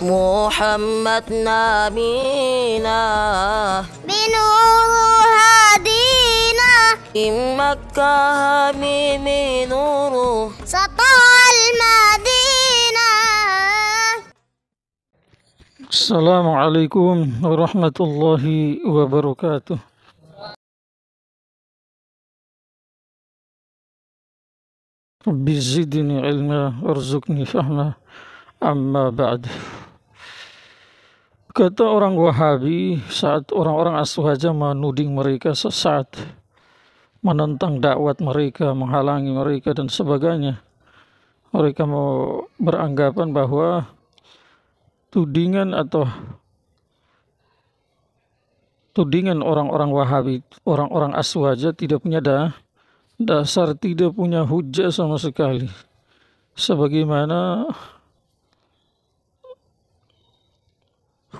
محمد نبينا بنور هدينا من مكة حميم نور سطع المدينة. السلام عليكم ورحمة الله وبركاته. Rabbi zidni ilma warzuqni fahma, amma ba'd. Kata orang Wahabi saat orang-orang Aswaja menuding mereka sesat, menentang dakwat mereka, menghalangi mereka dan sebagainya, mereka mau beranggapan bahwa tudingan orang-orang Wahabi, orang-orang Aswaja tidak punya dasar, tidak punya hujah sama sekali. Sebagaimana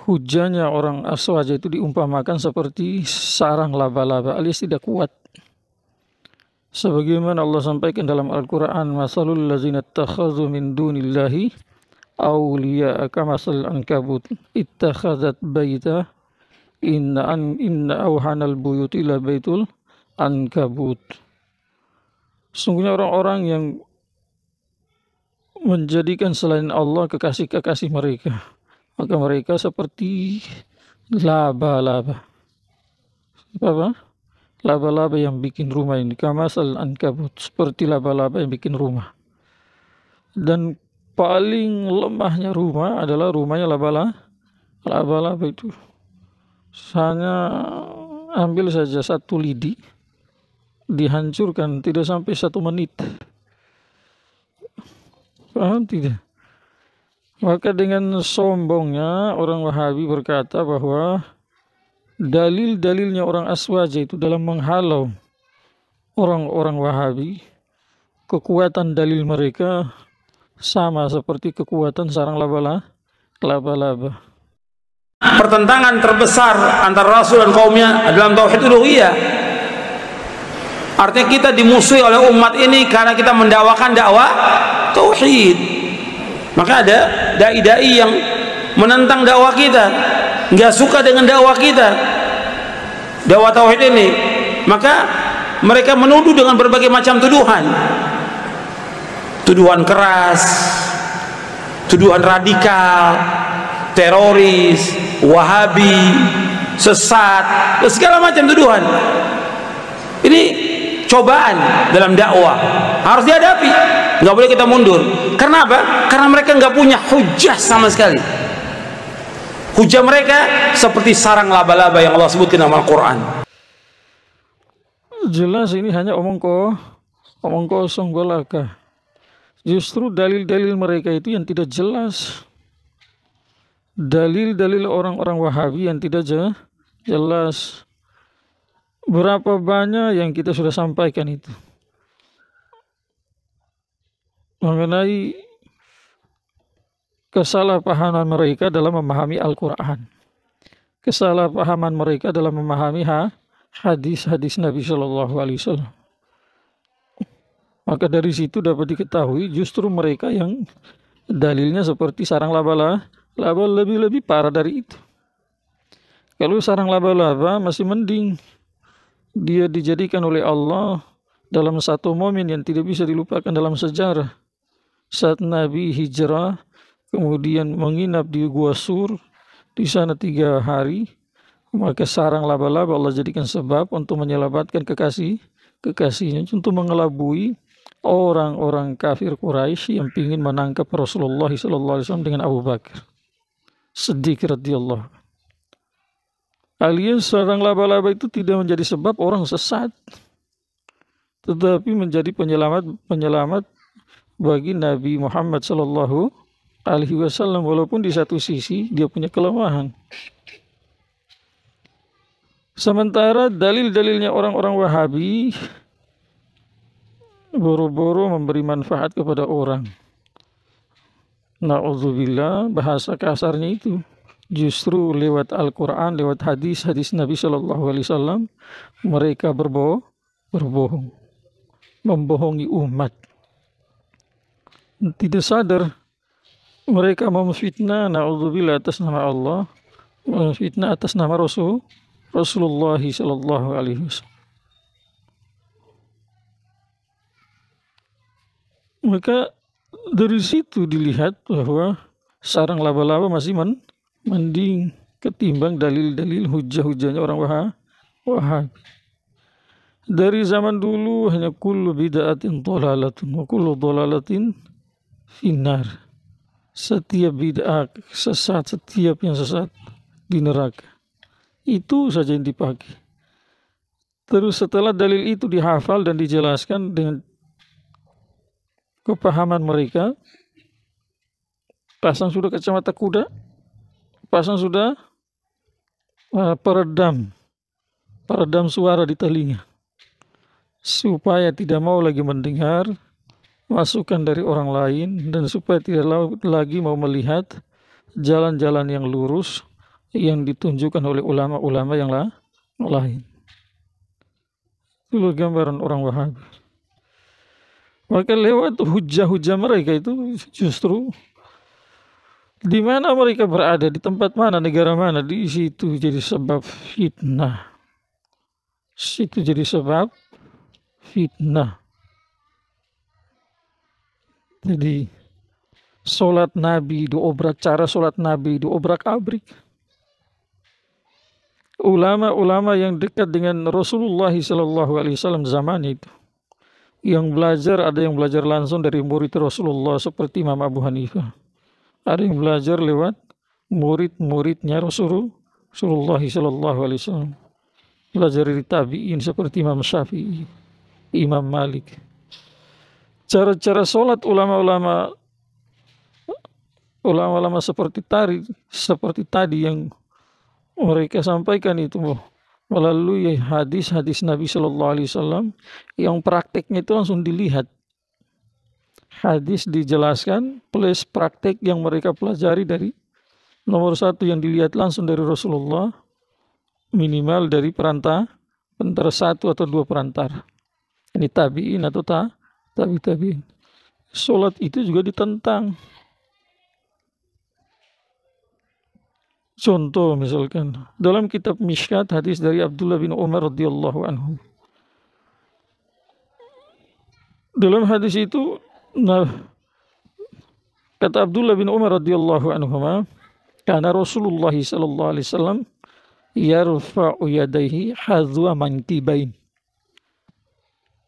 hujahnya orang Aswaja itu diumpamakan seperti sarang laba-laba alias tidak kuat. Sebagaimana Allah sampaikan dalam Al-Quran, masalul ladzina ittakhadhu min dunillahi awliya'a kamasal ankabut ittakhadhat baita inna awhanal buyuti la baitul ankabut. Sungguhnya orang-orang yang menjadikan selain Allah kekasih-kekasih mereka, maka mereka seperti laba-laba. Apa? Laba-laba yang bikin rumah ini, kamasal ankabut, seperti laba-laba yang bikin rumah. Dan paling lemahnya rumah adalah rumahnya laba-laba itu. Hanya ambil saja satu lidi, dihancurkan tidak sampai 1 menit. Paham tidak? Maka dengan sombongnya orang Wahabi berkata bahwa dalil-dalilnya orang Aswaja itu dalam menghalau orang-orang Wahabi, kekuatan dalil mereka sama seperti kekuatan sarang laba-laba. Pertentangan terbesar antara Rasul dan kaumnya dalam tauhid uluhiyah. Artinya kita dimusuhi oleh umat ini karena kita mendakwakan dakwah tauhid. Maka ada dai-dai yang menentang dakwah kita, nggak suka dengan dakwah kita, dakwah tauhid ini. Maka mereka menuduh dengan berbagai macam tuduhan, tuduhan keras, tuduhan radikal, teroris, Wahabi, sesat, segala macam tuduhan. Ini cobaan dalam dakwah, harus dihadapi, nggak boleh kita mundur. Karena apa? Karena mereka nggak punya hujah sama sekali. Hujah mereka seperti sarang laba-laba yang Allah sebutkan dalam Al-Quran. Jelas ini hanya omong kosong belaka. Justru dalil-dalil mereka itu yang tidak jelas. Dalil-dalil orang-orang Wahabi yang tidak jelas. Berapa banyak yang kita sudah sampaikan itu mengenai kesalahpahaman mereka dalam memahami Al-Quran, kesalahpahaman mereka dalam memahami hadis-hadis Nabi Shallallahu Alaihi Wasallam. Maka dari situ dapat diketahui justru mereka yang dalilnya seperti sarang laba-laba lebih parah dari itu. Kalau sarang laba-laba masih mending, dia dijadikan oleh Allah dalam satu momen yang tidak bisa dilupakan dalam sejarah. Saat Nabi hijrah, kemudian menginap di Gua Sur, di sana 3 hari, maka sarang laba-laba Allah jadikan sebab untuk menyelamatkan kekasihnya, untuk mengelabui orang-orang kafir Quraisy yang ingin menangkap Rasulullah SAW dengan Abu Bakar Siddiq radhiyallahu. Alias sarang laba-laba itu tidak menjadi sebab orang sesat, tetapi menjadi penyelamat bagi Nabi Muhammad Sallallahu Alaihi Wasallam, walaupun di satu sisi dia punya kelemahan. Sementara dalil-dalilnya orang-orang Wahabi boro-boro memberi manfaat kepada orang. Na'udzubillah, bahasa kasarnya itu justru lewat Al-Quran, lewat hadis-hadis Nabi Sallallahu Alaihi Wasallam mereka berbohong, membohongi umat. Tidak sadar mereka memfitnah na'udzubillah atas nama Allah, memfitnah atas nama Rasulullah sallallahu alaihi wasallam. Maka dari situ dilihat bahwa sarang laba-laba masih mending ketimbang dalil-dalil hujah-hujahnya orang Wahabi. Dari zaman dulu hanya kullu bid'atin dhalalatun wa kullu dhalalatin finnar. Setiap bid'ah sesat, setiap yang sesat di neraka. Itu saja yang dipakai. Terus setelah dalil itu dihafal dan dijelaskan dengan kepahaman mereka, pasang sudah kacamata kuda, pasang sudah peredam suara di telinga, supaya tidak mau lagi mendengar masukan dari orang lain, dan supaya tidak lagi mau melihat jalan-jalan yang lurus yang ditunjukkan oleh ulama-ulama yang lain. Itu gambaran orang Wahabi. Maka lewat hujah-hujah mereka itu justru di mana mereka berada, di tempat mana, negara mana, di situ jadi sebab fitnah. Situ jadi sebab fitnah. Jadi solat Nabi diobrak, cara solat Nabi diobrak-abrik. Ulama-ulama yang dekat dengan Rasulullah SAW zaman itu, yang belajar, ada yang belajar langsung dari murid Rasulullah seperti Imam Abu Hanifah, ada yang belajar lewat murid-muridnya Rasulullah SAW, belajar dari tabi'in seperti Imam Syafi'i, Imam Malik. Cara-cara sholat ulama-ulama seperti tadi yang mereka sampaikan itu melalui hadis-hadis Nabi Sallallahu Alaihi Wasallam, yang prakteknya itu langsung dilihat. Hadis dijelaskan plus praktek yang mereka pelajari dari nomor satu yang dilihat langsung dari Rasulullah, minimal dari antara satu atau dua perantara. Ini tabi'in atau tabi'in. Sholat itu juga ditentang. Contoh misalkan dalam kitab Mishkat, hadis dari Abdullah bin Umar radhiyallahu anhu. Dalam hadis itu, kata Abdullah bin Umar radhiyallahu anhu, karena Rasulullah sallallahu alaihi wasallam yarfa'u yadayhi hadwa mankibain.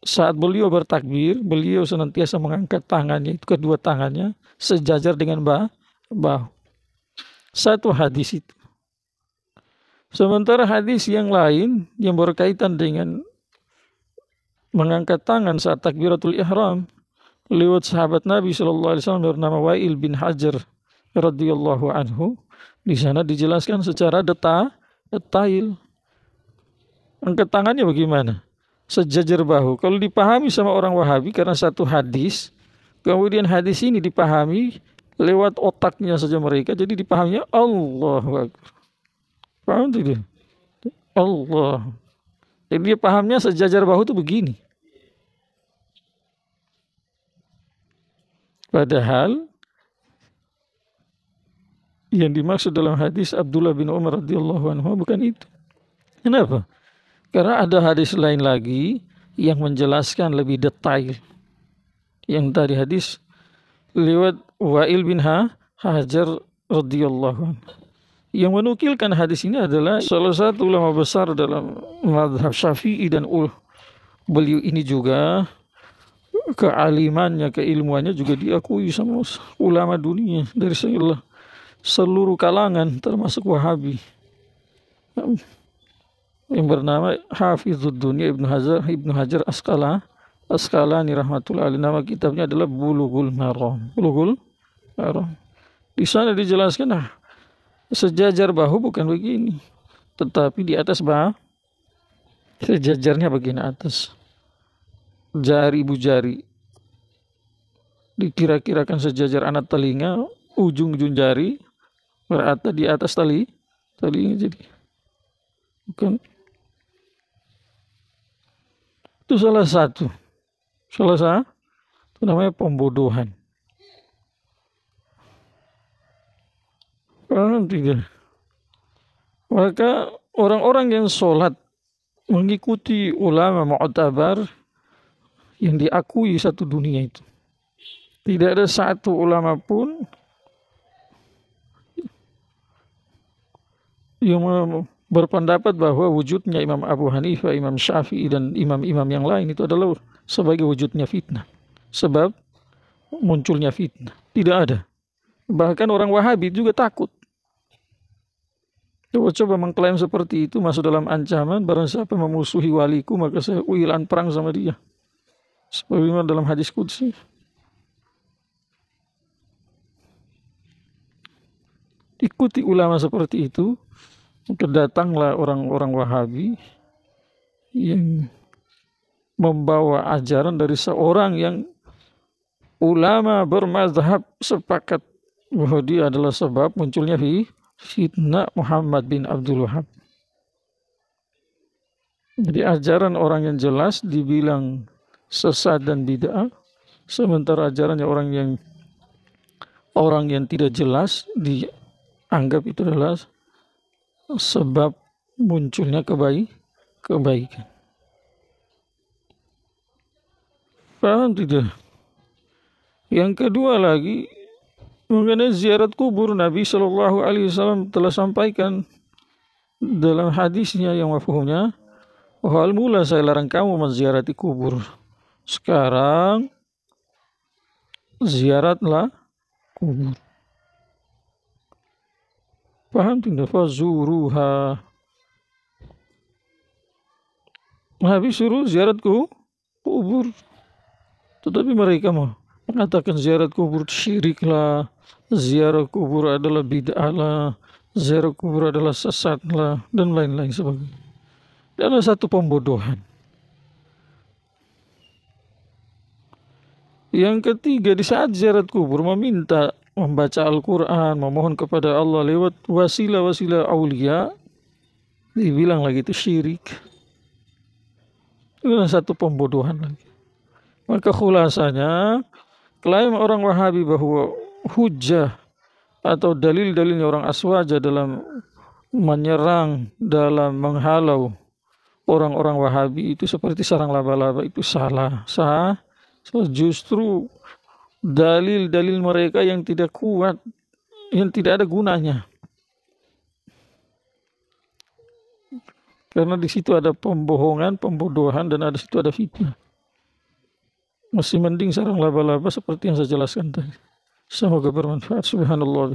Saat beliau bertakbir, beliau senantiasa mengangkat tangannya, itu kedua tangannya sejajar dengan bahu. Satu hadis itu. Sementara hadis yang lain yang berkaitan dengan mengangkat tangan saat takbiratul ihram lewat sahabat Nabi sallallahu alaihi wasallam bernama Wa'il bin Hajar radhiyallahu anhu, di sana dijelaskan secara detail. Angkat tangannya bagaimana? Sejajar bahu. Kalau dipahami sama orang Wahabi karena satu hadis, kemudian hadis ini dipahami lewat otaknya saja mereka, jadi dipahaminya Allahu Akbar. Paham tidak? Allah. Jadi dia pahamnya sejajar bahu itu begini. Padahal yang dimaksud dalam hadis Abdullah bin Umar radhiyallahu anhu bukan itu. Kenapa? Karena ada hadis lain lagi yang menjelaskan lebih detail. Yang tadi hadis lewat Wa'il bin Hajar radhiyallahu anhu. Yang menukilkan hadis ini adalah salah satu ulama besar dalam mazhab Syafi'i, dan beliau ini juga kealimannya, keilmuannya juga diakui sama ulama dunia dari seluruh kalangan termasuk Wahabi, yang bernama Hafizud Dunya Ibnu Hajar Asqalani rahmatullah alaihi. Nama kitabnya adalah Bulughul Maram. Di sana dijelaskan sejajar bahu bukan begini, tetapi di atas bahu sejajarnya bagian atas. Ibu jari dikira-kirakan sejajar anak telinga, ujung-ujung jari berada di atas telinga, jadi bukan. Itu salah satu itu namanya pembodohan. Paham tidak? Maka orang-orang yang sholat mengikuti ulama mu'tabar yang diakui satu dunia itu, tidak ada satu ulama pun yang berpendapat bahwa wujudnya Imam Abu Hanifah, Imam Syafi'i dan imam-imam yang lain itu adalah sebagai wujudnya fitnah, sebab munculnya fitnah. Tidak ada. Bahkan orang Wahabi juga takut. Coba mengklaim seperti itu, masuk dalam ancaman, barang siapa memusuhi waliku maka saya uilan perang sama dia, sebagaimana dalam hadis qudsi. Ikuti ulama seperti itu, maka datanglah orang-orang Wahabi yang membawa ajaran dari seorang yang ulama bermazhab sepakat bahwa dia adalah sebab munculnya fitnah Muhammad bin Abdul Wahab. Jadi ajaran orang yang jelas dibilang sesat dan bid'ah, sementara ajarannya orang yang tidak jelas dianggap itu adalah sebab munculnya kebaikan. Paham tidak? Yang kedua lagi, mengenai ziarah kubur, Nabi SAW telah sampaikan dalam hadisnya yang mafhumnya, awal mula saya larang kamu menziarati kubur, sekarang ziaratlah kubur. Paham tidak? Fazuruha. Nabi suruh ziarat kubur, tetapi mereka mengatakan ziarah kubur syirik lah, ziarah kubur adalah bid'ah lah, ziarah kubur adalah sesat lah, dan lain-lain sebagainya. Dan ada satu pembodohan. Yang ketiga, di saat ziarah kubur meminta membaca Al-Quran, memohon kepada Allah lewat wasilah-wasilah aulia, dibilang lagi itu syirik. Itu adalah satu pembodohan lagi. Maka khulasanya, klaim orang Wahabi bahwa hujjah atau dalil-dalilnya orang Aswaja dalam menyerang, dalam menghalau orang-orang Wahabi itu seperti sarang laba-laba, itu salah. So, justru dalil-dalil mereka yang tidak kuat, yang tidak ada gunanya. Karena di situ ada pembohongan, pembodohan, dan ada situ ada fitnah. Masih mending sarang laba-laba seperti yang saya jelaskan tadi. Semoga bermanfaat. Subhanallah.